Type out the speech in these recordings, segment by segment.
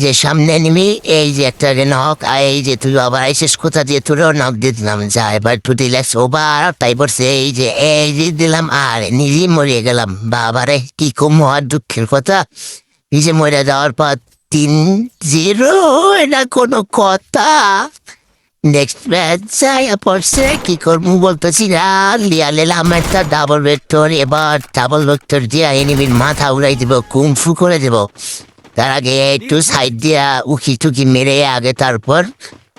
যে সামনে নিবি এই যে একটা নখ, আর এই যে তুই আবার আইসিস কোথা দিয়ে তুলেও নখ দিয়ে দিলাম, যা এবার তুই দিলাস ওবার তাই পড়ছে এই যে দিলাম আর নিজেই মরিয়ে গেলাম। বাবারে কি খুব মহা দুঃখের কথা, এই যে মরে যাওয়ার পর 3-0, এটা কোনো কথা? নেক্সট ম্যাচ যাই পড়ছে কি করবো বলতেছি না, লিয়া নিলাম একটা ডাবল ভেক্টর, এবার ডাবল ভেক্টর দিয়ে এনিমির মাথা উড়াই দিব, কুমফু করে দেব। তার আগে একটু সাইড দিয়া উকি টুকি মেরে আগে তারপর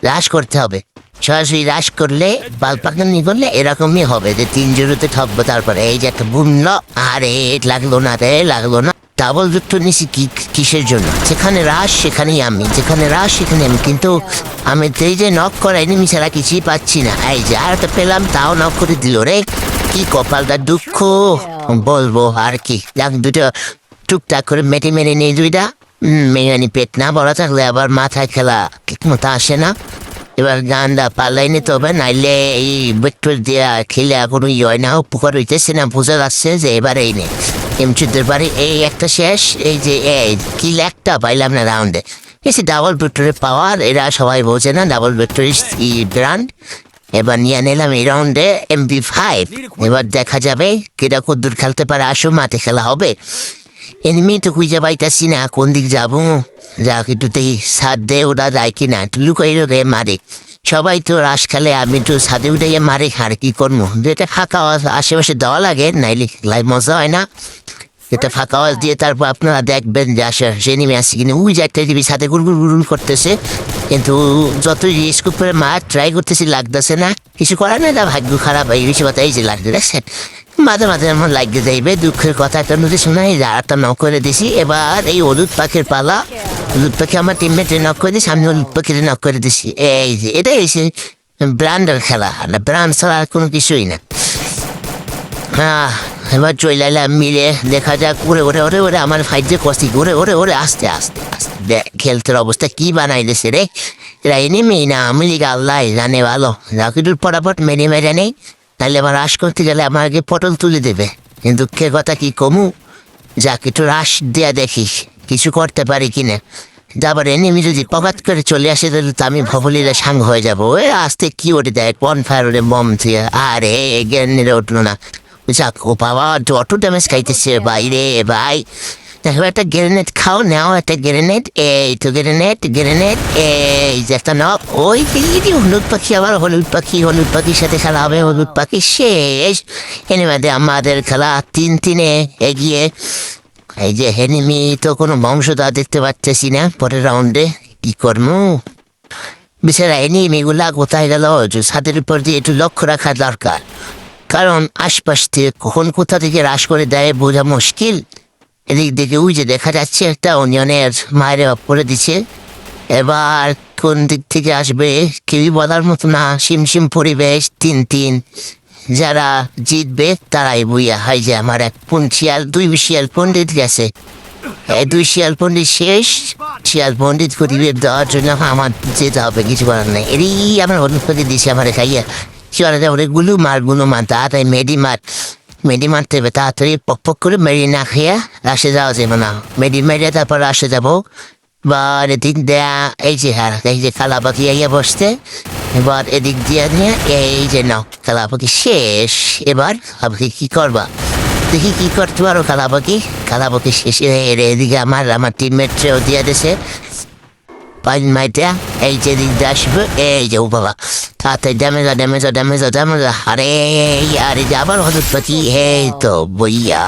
রাশ করতে হবে। সরাসরি রাশ করলে বালপাকানি করলে এরকমই হবে যে 3-0 ঠকবো। তারপরে এই যে একটা বুমলো, আরে লাগলো না রে, লাগলো না। ডাবল ভেক্টর নিছি কিসের জন্য? যেখানে রাশ সেখানেই আমি, যেখানে রাশ সেখানে আমি, কিন্তু আমি তো এই যে নক করা এনিমি ছাড়া কিছুই পাচ্ছি না। এই যে আর একটা পেলাম, তাও নক করে দিল রে, কি কপালটা দুঃখ বলবো আর কি। যাক দুটো টুকটাক করে মেটে মেরে নেই দুইটা। মেয়ানি পেট না বড় থাকলে আবার মাথায় খেলা ঠিক মতো আসে না। এবার গানটা পাল্লাই নিতে হবে, নাইলে এই ভেক্টর দিয়া খেলে এখনো হয় না, উপকার হইতেছে না, বোঝা যাচ্ছে যে এবার এই নেই এমচুদের বাড়ি এই একটা শেষ। এই যে এই কিল একটা পাইলাম না রাউন্ডে। এসে ডাবল ভেক্টরের পাওয়ার এরা সবাই বোঝে না, ডাবল ভেক্টর ব্র্যান্ড। এবার নিয়ে নিলাম এই রাউন্ডে MP5। এবার দেখা যাবে কেটা কদ্দুর খেলতে পারে, আসো মাঠে খেলা হবে। এনিমি তো খুঁজে পাইতাছি না, কোন দিক যাবো? যা কিছুতেই সাদ দে ওরা যায় কিনা, লুকাই রে মারে। সবাই তো রাস খেলে, আমি তো ছাদে উঠে মারে, আর কি করবো? যেটা ফাঁকা আশেপাশে দেওয়া লাগে, নাইলে লাইভ মজা হয় না। এটা ফাঁকা আওয়াজ দিয়ে তারপর আপনারা দেখবেন যে সে নেমে আসছে কিনা। ওই যে একটা টিভি সাথে গুড়গুড় গুড়গুড় করতেছে, কিন্তু যতই স্কুপ করে মার ট্রাই করতেছি লাগতেছে না। কিছু করার না, ভাগ্য খারাপ, এই বেশি কথা এই যে লাগতে দেখছেন। মাঝে মাঝে আমার লাগতে যাইবে, দুঃখের কথা একটা নদী শোনাই, একটা নক করে দিছি। এবার এই হলুদ পাখির পালা, হলুদ পাখি আমার টিমমেটে নক করে দিছি, আমি হলুদ পাখিতে নক করে দিছি। এই যে এটাই হয়েছে ব্র্যান্ডের খেলা, ব্র্যান্ড ছাড়া আর কোনো কিছুই না। এবার চলে এলাম মিলে, দেখা যাক। ওরে ওরে ওরে ওরে আমার ফাইট যে কষি, ওরে ওরে ওরে আস্তে আস্তে আস্তে খেলতের অবস্থা কি বানাই দিছে রে। এরা এনেমি না আমি লিখে আল্লাহ জানে ভালো। রাকিটুর পরাপট মেরে মেরে নেই, তাহলে আবার রাস করতে গেলে আমার আগে পটল তুলে দেবে। কিন্তু দুঃখের কথা কি কমু, যা একটু রাস দেয়া দেখিস কিছু করতে পারি কিনা। তারপর এনিমি যদি পকাত করে চলে আসে তাহলে তো আমি ভবলিরা সাঙ্গ হয়ে যাবো। ওই আসতে কি ওঠে দেয় বন ফায়ার ওরে বম থেকে, আরে জ্ঞানের উঠলো না। যাক ও বাবা অটো ড্যামেজ খাইতেছে বাইরে ভাই। দেখো একটা গ্রেনেড খাও, নাও একটা গ্রেনেড, এই তো গ্রেনেড গ্রেনেড, এই যে একটা নক। ওই হলুদ পাখি, আবার হলুদ পাখি, হলুদ পাখির সাথে খেলা হবে, হলুদ পাখি শেষ। এনিমেতে আমাদের খেলা 3-3 এগিয়ে। এই যে এনিমি তো কোনো বংশধর দেখতে পাচ্ছি না, পরের রাউন্ডে কি করবো? বেচারা এনিমিগুলা কোথায় গেল? ছাদের উপর দিয়ে একটু লক্ষ্য রাখা দরকার, কারণ আশপাশ থেকে কখন কোথা থেকে হ্রাস করে দেয় বোঝা মুশকিল। এদিক দিকে ওই যে দেখা যাচ্ছে একটা অনিয়নের মায়ের পরে দিচ্ছে। এবার কোন দিক থেকে আসবে কেউই বলার মতো না, সিমসিম পরিবেশ। 3-3 যারা জিতবে তারাই বুইয়া হয়। যে আমার এক শিয়াল 2 শিয়াল পণ্ডিত গেছে, 2 শিয়াল পণ্ডিত শেষ। শিয়াল পণ্ডিত করিবে দেওয়ার জন্য আমার যেতে হবে, কিছু করার নেই। এরই আমার অনুপ্রতি দিছে আমার খাইয়া চলে যাবো রে। গুলো মার তাড়াতাড়ি মেডি মারতে হবে তাড়াতাড়ি, পক পক করে মেরি না খেয়ে রাশে যাওয়া যাবে না। মেডি মেরে তারপর রাশে যাবো। এবার এদিক দেয়া এই যে এই যে কালা পাখি আইয়া বসতে। এবার এদিক দিয়ে নিয়ে এই যে নাও কালা পাখি শেষ। এবার পাখি কি করবা, দেখি কি করতে পারো কালা পাখি শেষ। এদিকে আমার টিমমেটও দিয়ে দিছে পাইন মাইটা। এই যে দিক দিয়ে আসবে, এই যে ও বাবা তাড়াতাড়ি ড্যামেজ। আরে আরে যে আবার হলুদ পাখি, এই তো বইয়া।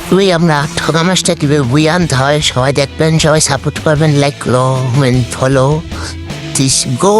তুই আমরা ঠকা মাছটা কীভাবে বইয়া আনতে হয় সবাই দেখবেন, সবাই সাপোর্ট করবেন, like comment follow, this go.